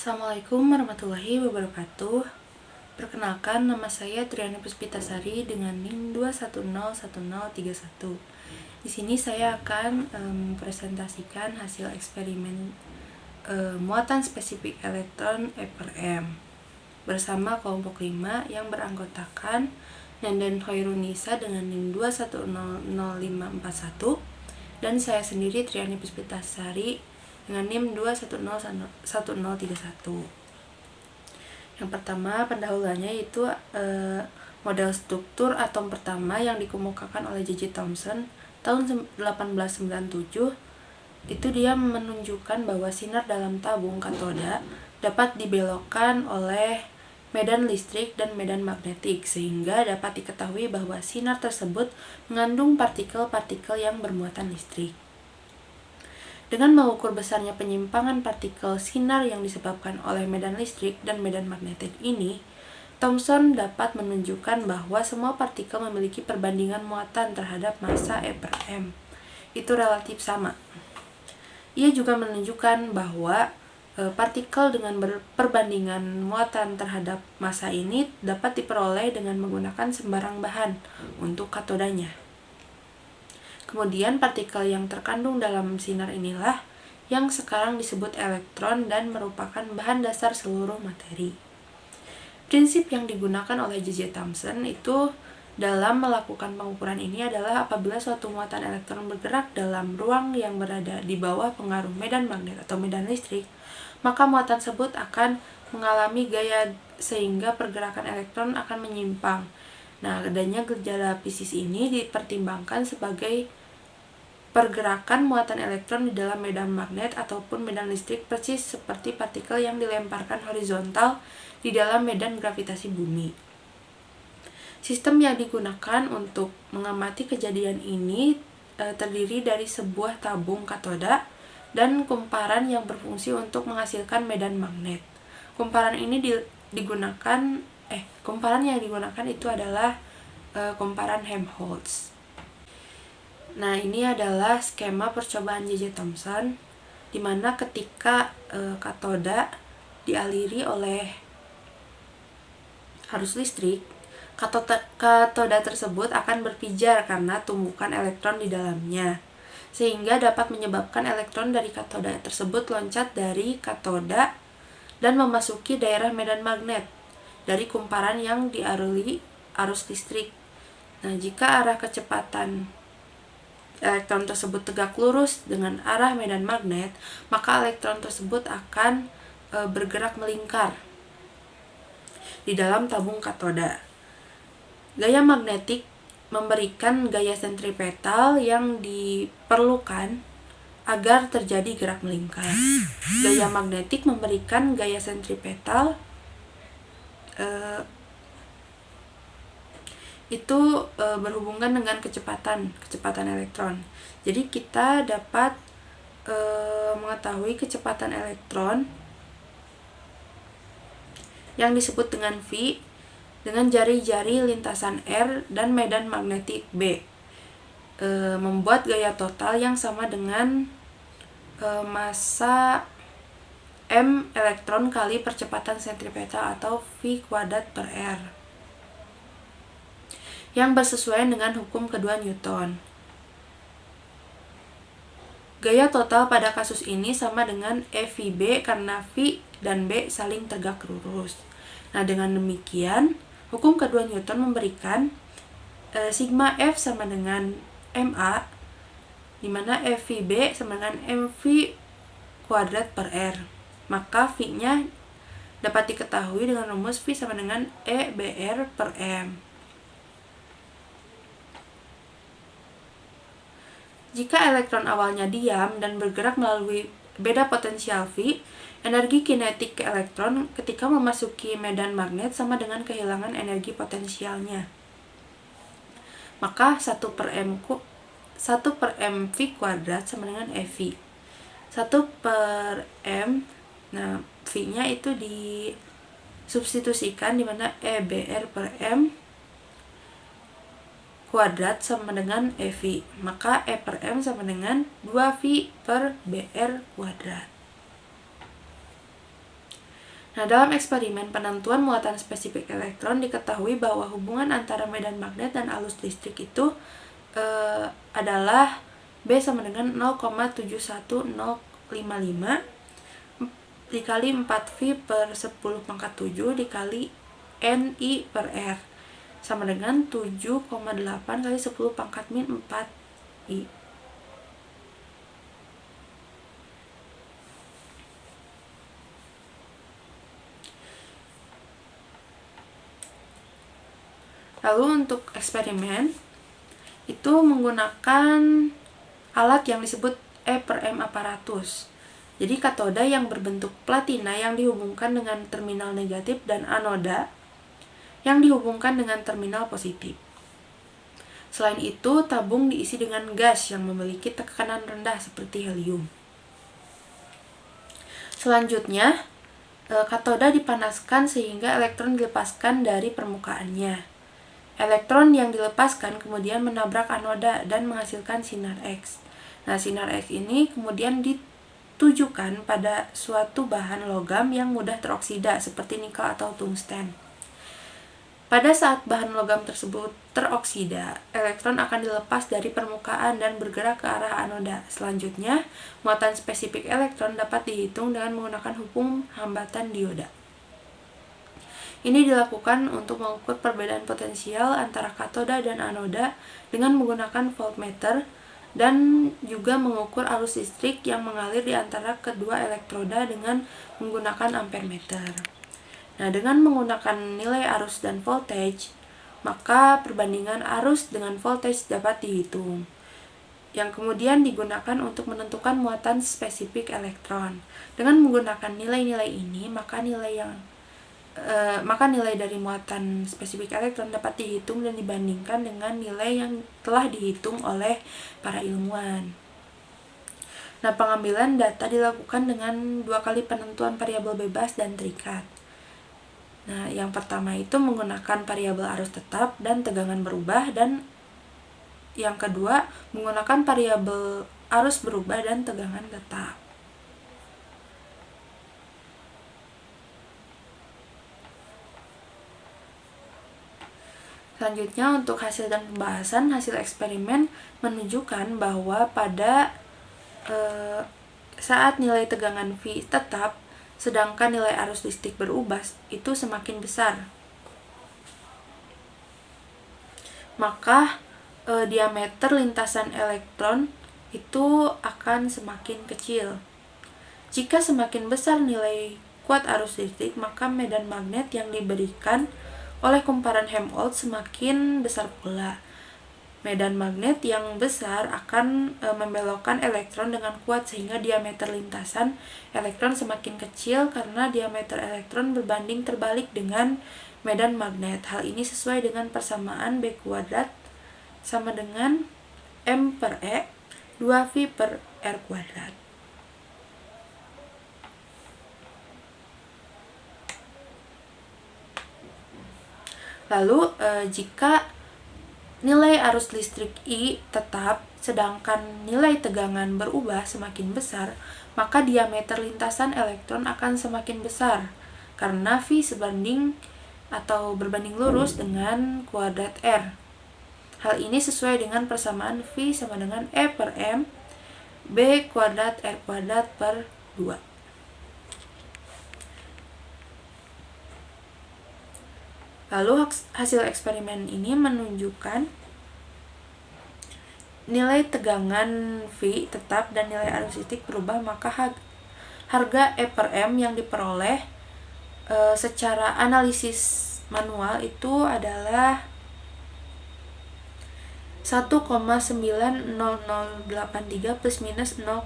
Assalamualaikum warahmatullahi wabarakatuh. Perkenalkan, nama saya Triani Puspitasari dengan NIM 2101031. Di sini saya akan mempresentasikan hasil eksperimen muatan spesifik elektron E/M bersama kelompok 5 yang beranggotakan Nenden Khairunisa dengan NIM 2100541 dan saya sendiri Triani Puspitasari dengan NIM 2101031. Yang pertama, pendahuluannya itu model struktur atom pertama yang dikemukakan oleh J.J. Thomson tahun 1897. Itu dia menunjukkan bahwa sinar dalam tabung katoda dapat dibelokkan oleh medan listrik dan medan magnetik, sehingga dapat diketahui bahwa sinar tersebut mengandung partikel-partikel yang bermuatan listrik. Dengan mengukur besarnya penyimpangan partikel sinar yang disebabkan oleh medan listrik dan medan magnetik ini, Thomson dapat menunjukkan bahwa semua partikel memiliki perbandingan muatan terhadap massa E/M. Itu relatif sama. Ia juga menunjukkan bahwa partikel dengan perbandingan muatan terhadap massa ini dapat diperoleh dengan menggunakan sembarang bahan untuk katodanya. Kemudian partikel yang terkandung dalam sinar inilah yang sekarang disebut elektron dan merupakan bahan dasar seluruh materi. Prinsip yang digunakan oleh J.J. Thomson itu dalam melakukan pengukuran ini adalah apabila suatu muatan elektron bergerak dalam ruang yang berada di bawah pengaruh medan magnet atau medan listrik, maka muatan tersebut akan mengalami gaya sehingga pergerakan elektron akan menyimpang. Nah, adanya gejala fisis ini dipertimbangkan sebagai pergerakan muatan elektron di dalam medan magnet ataupun medan listrik persis seperti partikel yang dilemparkan horizontal di dalam medan gravitasi bumi. Sistem yang digunakan untuk mengamati kejadian ini terdiri dari sebuah tabung katoda dan kumparan yang berfungsi untuk menghasilkan medan magnet. Kumparan yang digunakan itu adalah kumparan Helmholtz. Nah, ini adalah skema percobaan J.J. Thomson, di mana ketika katoda dialiri oleh arus listrik, katoda tersebut akan berpijar karena tumbukan elektron di dalamnya, sehingga dapat menyebabkan elektron dari katoda tersebut loncat dari katoda dan memasuki daerah medan magnet dari kumparan yang dialiri arus listrik. Nah, jika arah kecepatan elektron tersebut tegak lurus dengan arah medan magnet, maka elektron tersebut akan bergerak melingkar di dalam tabung katoda. Gaya magnetik memberikan gaya sentripetal yang diperlukan agar terjadi gerak melingkar. Gaya magnetik memberikan gaya sentripetal itu berhubungan dengan kecepatan elektron. Jadi kita dapat mengetahui kecepatan elektron yang disebut dengan V dengan jari-jari lintasan R dan medan magnetik B, membuat gaya total yang sama dengan massa M elektron kali percepatan sentripetal atau V kuadrat per R, yang bersesuaian dengan hukum kedua Newton. Gaya total pada kasus ini sama dengan EVB karena V dan B saling tegak lurus. Nah, dengan demikian, hukum kedua Newton memberikan sigma F sama dengan MA, di mana EVB sama dengan MV kuadrat per R. Maka V-nya dapat diketahui dengan rumus V sama dengan EBR per M. Jika elektron awalnya diam dan bergerak melalui beda potensial V, energi kinetik ke elektron ketika memasuki medan magnet sama dengan kehilangan energi potensialnya. Maka 1/m V kuadrat sama dengan EV. 1/m, nah V-nya itu disubstitusikan di mana EBR per M kuadrat sama dengan EV. Maka E per M sama dengan 2V per BR kuadrat. Nah, dalam eksperimen penentuan muatan spesifik elektron diketahui bahwa hubungan antara medan magnet dan arus listrik itu adalah B sama dengan 0,71055 dikali 4V per 10 pangkat 7 dikali Ni per R sama dengan 7,8 kali 10 pangkat min 4I. Lalu untuk eksperimen itu menggunakan alat yang disebut E per M aparatus. Jadi katoda yang berbentuk platina yang dihubungkan dengan terminal negatif dan anoda yang dihubungkan dengan terminal positif. Selain itu, tabung diisi dengan gas yang memiliki tekanan rendah seperti helium. Selanjutnya, katoda dipanaskan sehingga elektron dilepaskan dari permukaannya. Elektron yang dilepaskan kemudian menabrak anoda dan menghasilkan sinar X. Nah, sinar X ini kemudian ditujukan pada suatu bahan logam yang mudah teroksida seperti nikel atau tungsten. Pada saat bahan logam tersebut teroksida, elektron akan dilepas dari permukaan dan bergerak ke arah anoda. Selanjutnya, muatan spesifik elektron dapat dihitung dengan menggunakan hukum hambatan dioda. Ini dilakukan untuk mengukur perbedaan potensial antara katoda dan anoda dengan menggunakan voltmeter dan juga mengukur arus listrik yang mengalir di antara kedua elektroda dengan menggunakan ampermeter. Nah, dengan menggunakan nilai arus dan voltage, maka perbandingan arus dengan voltage dapat dihitung, yang kemudian digunakan untuk menentukan muatan spesifik elektron. Dengan menggunakan nilai-nilai ini, maka nilai dari muatan spesifik elektron dapat dihitung dan dibandingkan dengan nilai yang telah dihitung oleh para ilmuwan. Nah, pengambilan data dilakukan dengan 2 kali penentuan variabel bebas dan terikat. Nah, yang pertama itu menggunakan variabel arus tetap dan tegangan berubah, dan yang kedua menggunakan variabel arus berubah dan tegangan tetap. Selanjutnya untuk hasil dan pembahasan, hasil eksperimen menunjukkan bahwa pada saat nilai tegangan V tetap, sedangkan nilai arus listrik berubah itu semakin besar, maka diameter lintasan elektron itu akan semakin kecil. Jika semakin besar nilai kuat arus listrik, maka medan magnet yang diberikan oleh kumparan Helmholtz semakin besar pula. Medan magnet yang besar akan membelokkan elektron dengan kuat sehingga diameter lintasan elektron semakin kecil karena diameter elektron berbanding terbalik dengan medan magnet. Hal ini sesuai dengan persamaan B kuadrat sama dengan M per E 2V per R kuadrat. Lalu jika nilai arus listrik I tetap sedangkan nilai tegangan berubah semakin besar, maka diameter lintasan elektron akan semakin besar karena V sebanding atau berbanding lurus dengan kuadrat R. Hal ini sesuai dengan persamaan V sama dengan E per M B kuadrat R kuadrat per 2. Lalu hasil eksperimen ini menunjukkan nilai tegangan V tetap dan nilai arus listrik berubah, maka harga E per M yang diperoleh secara analisis manual itu adalah 1,90083 plus minus 0,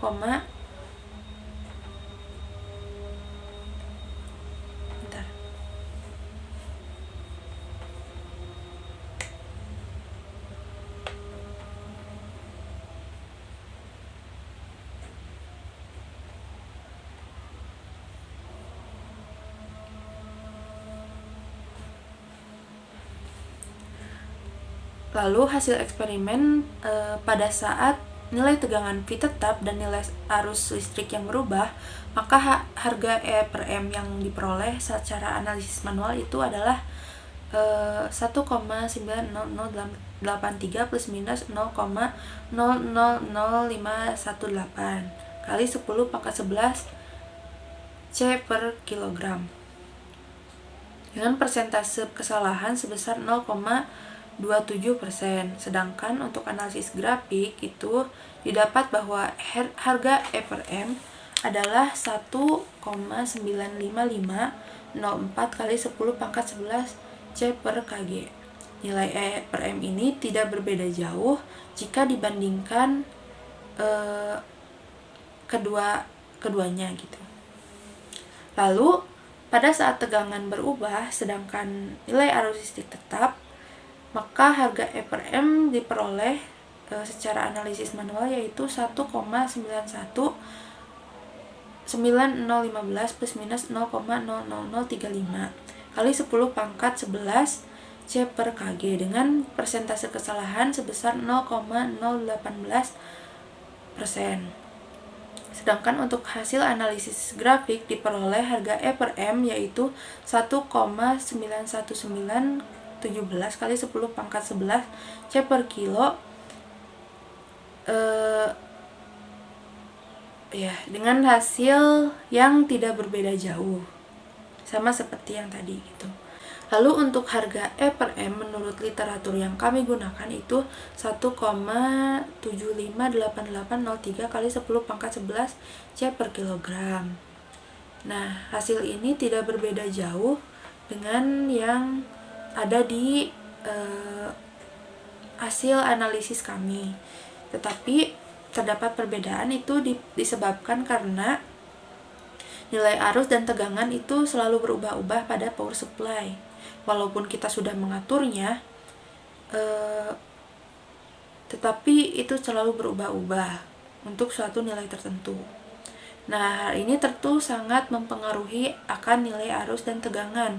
Lalu hasil eksperimen pada saat nilai tegangan V tetap dan nilai arus listrik yang berubah, maka harga E per M yang diperoleh secara analisis manual itu adalah 1,90083 plus minus 0,000518 kali 10 pangkat 11 C per kilogram dengan persentase kesalahan sebesar 0,27%. Sedangkan untuk analisis grafik itu didapat bahwa harga E per M adalah 1,95504 kali 10 pangkat 11 C per Kg. Nilai E per M ini tidak berbeda jauh jika dibandingkan keduanya gitu. Lalu pada saat tegangan berubah sedangkan nilai arus listrik tetap, maka harga E per M diperoleh secara analisis manual yaitu 1,9190015 plus minus 0,00035 kali 10 pangkat 11 C per Kg dengan persentase kesalahan sebesar 0,018%. Sedangkan untuk hasil analisis grafik diperoleh harga E per M yaitu 1,91917 kali 10 pangkat 11 C per kilo dengan hasil yang tidak berbeda jauh, sama seperti yang tadi gitu. Lalu untuk harga E per M menurut literatur yang kami gunakan itu 1,758803 kali 10 pangkat 11 C per kilogram. Nah, hasil ini tidak berbeda jauh dengan yang ada di hasil analisis kami. Tetapi terdapat perbedaan itu disebabkan karena nilai arus dan tegangan itu selalu berubah-ubah pada power supply. Walaupun kita sudah mengaturnya, tetapi itu selalu berubah-ubah untuk suatu nilai tertentu. Nah, hal ini tentu sangat mempengaruhi akan nilai arus dan tegangan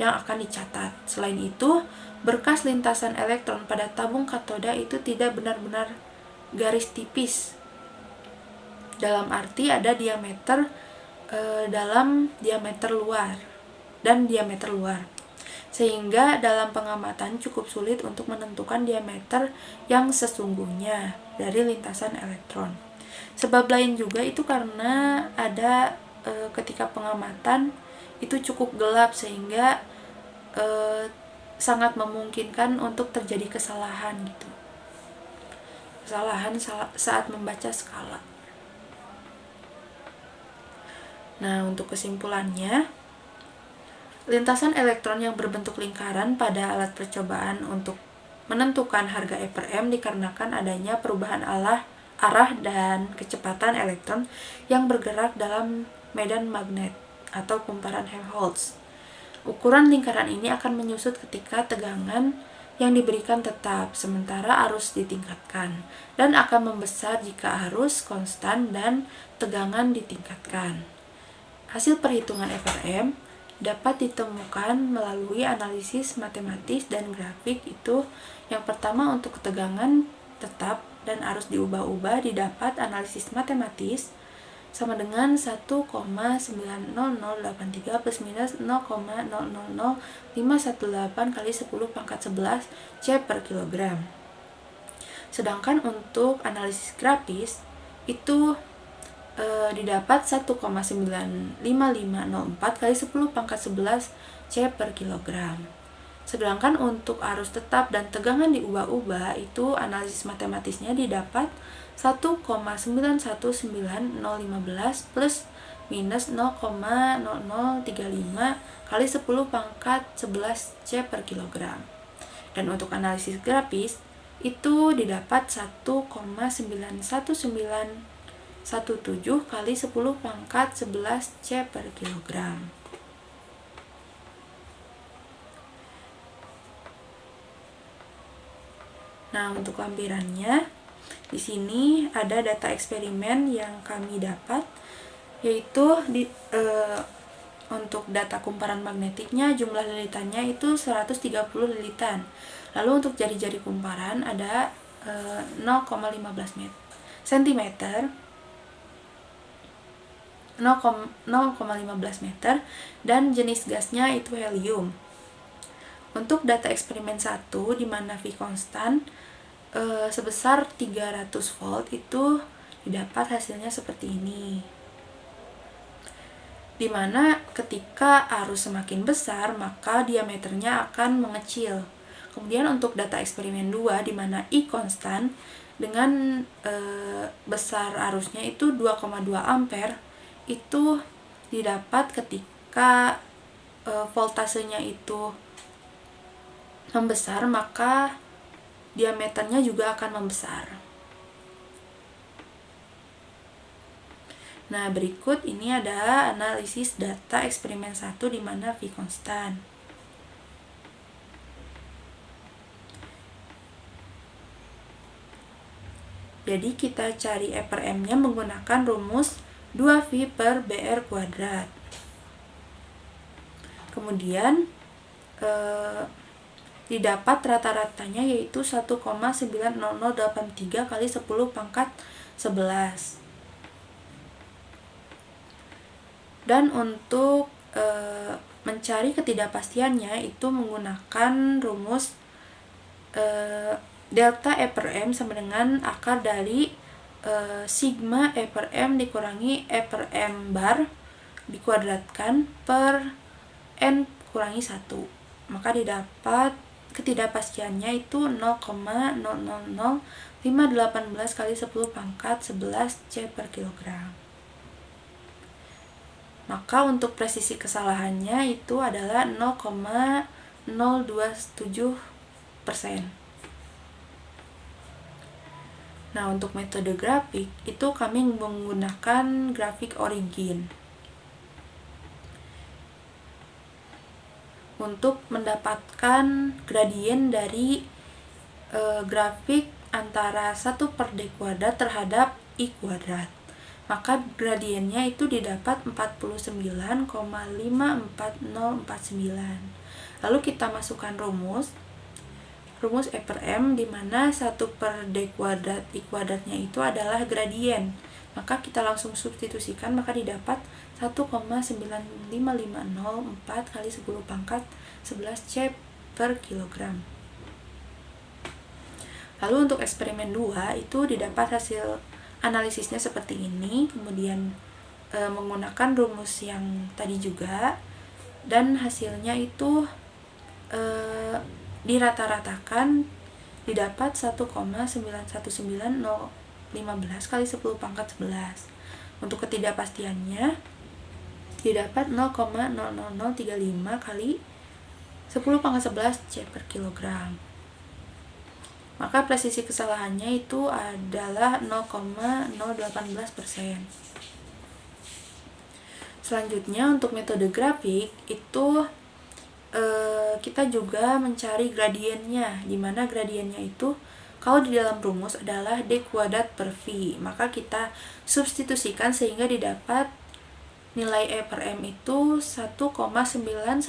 yang akan dicatat. Selain itu, berkas lintasan elektron pada tabung katoda itu tidak benar-benar garis tipis. Dalam arti ada diameter dalam diameter luar dan diameter luar. Sehingga dalam pengamatan cukup sulit untuk menentukan diameter yang sesungguhnya dari lintasan elektron. Sebab lain juga itu karena ada ketika pengamatan itu cukup gelap sehingga sangat memungkinkan untuk terjadi kesalahan gitu. Kesalahan saat membaca skala. Nah, untuk kesimpulannya, lintasan elektron yang berbentuk lingkaran pada alat percobaan untuk menentukan harga E per M dikarenakan adanya perubahan arah dan kecepatan elektron yang bergerak dalam medan magnet atau kumparan Helmholtz. Ukuran lingkaran ini akan menyusut ketika tegangan yang diberikan tetap, sementara arus ditingkatkan, dan akan membesar jika arus konstan dan tegangan ditingkatkan. Hasil perhitungan E per M dapat ditemukan melalui analisis matematis dan grafik itu. Yang pertama untuk ketegangan tetap dan arus diubah-ubah didapat analisis matematis sama dengan 1,90083 plus minus 0,000518 kali 10 pangkat 11 C per kilogram. Sedangkan untuk analisis grafis itu didapat 1,95504 kali 10 pangkat 11 C per kilogram. Sedangkan untuk arus tetap dan tegangan diubah-ubah itu analisis matematisnya didapat 1,919015 plus minus 0,0035 kali 10 pangkat 11 C per kilogram. Dan untuk analisis grafis itu didapat 1,91917 kali 10 pangkat 11 C per kilogram. Nah, untuk lampirannya di sini ada data eksperimen yang kami dapat, yaitu untuk data kumparan magnetiknya jumlah lilitannya itu 130 lilitan. Lalu untuk jari-jari kumparan ada 0,15 meter. cm, 0,15 meter, dan jenis gasnya itu helium. Untuk data eksperimen 1 di mana V konstan sebesar 300 volt itu didapat hasilnya seperti ini. Dimana ketika arus semakin besar maka diameternya akan mengecil. Kemudian untuk data eksperimen 2 di mana I konstan dengan besar arusnya itu 2,2 ampere itu didapat ketika voltasenya itu membesar maka diameternya juga akan membesar. Nah, berikut ini adalah analisis data eksperimen 1 di mana V konstan. Jadi kita cari E per M-nya menggunakan rumus 2V per BR kuadrat. Kemudian didapat rata-ratanya yaitu 1,90083 kali 10 pangkat 11. Dan untuk mencari ketidakpastiannya itu menggunakan rumus delta E per M sama dengan akar dari sigma E per M dikurangi E per M bar dikuadratkan per N kurangi 1. Maka didapat ketidakpastiannya itu 0,000518 kali 10 pangkat 11 C per kilogram. Maka untuk presisi kesalahannya itu adalah 0,027%. Nah, untuk metode grafik itu kami menggunakan grafik origin. Untuk mendapatkan gradien dari grafik antara 1 per D kuadrat terhadap I kuadrat. Maka gradiennya itu didapat 49,54049. Lalu kita masukkan rumus E per M di mana 1 per D kuadrat I kuadratnya itu adalah gradien. Maka kita langsung substitusikan maka didapat 1,95504 kali 10 pangkat 11 C per kilogram. Lalu untuk eksperimen 2 itu didapat hasil analisisnya seperti ini, kemudian menggunakan rumus yang tadi juga, dan hasilnya itu dirata-ratakan didapat 1,919015 kali 10 pangkat 11. Untuk ketidakpastiannya didapat 0,00035 kali 10 pangkat 11 C per kilogram. Maka presisi kesalahannya itu adalah 0,018%. Selanjutnya untuk metode grafik itu kita juga mencari gradiennya, di mana gradiennya itu kalau di dalam rumus adalah D kuadrat per V. Maka kita substitusikan sehingga didapat nilai E per M itu 1,91917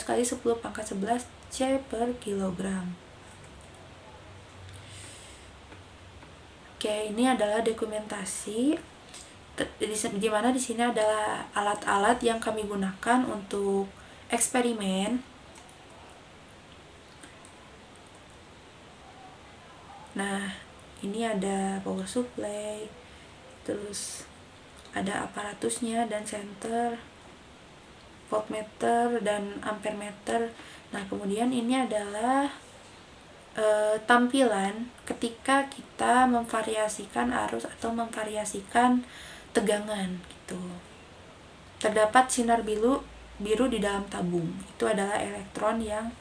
kali 10 pangkat 11 C per kilogram. Oke, ini adalah dokumentasi di mana di sini adalah alat-alat yang kami gunakan untuk eksperimen. Nah, ini ada power supply, terus ada aparatusnya dan senter, voltmeter dan ampermeter. Nah, kemudian ini adalah tampilan ketika kita memvariasikan arus atau memvariasikan tegangan gitu. Terdapat sinar biru di dalam tabung. Itu adalah elektron yang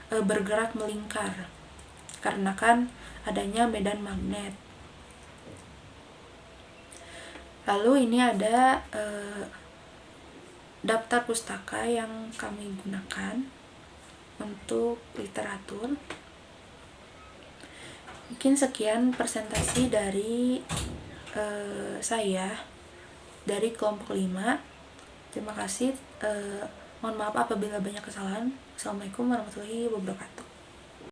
bergerak melingkar karena kan adanya medan magnet. Lalu ini ada daftar pustaka yang kami gunakan untuk literatur. Mungkin sekian presentasi dari saya dari kelompok 5. Terima kasih. Mohon maaf apabila banyak kesalahan. Assalamualaikum warahmatullahi wabarakatuh.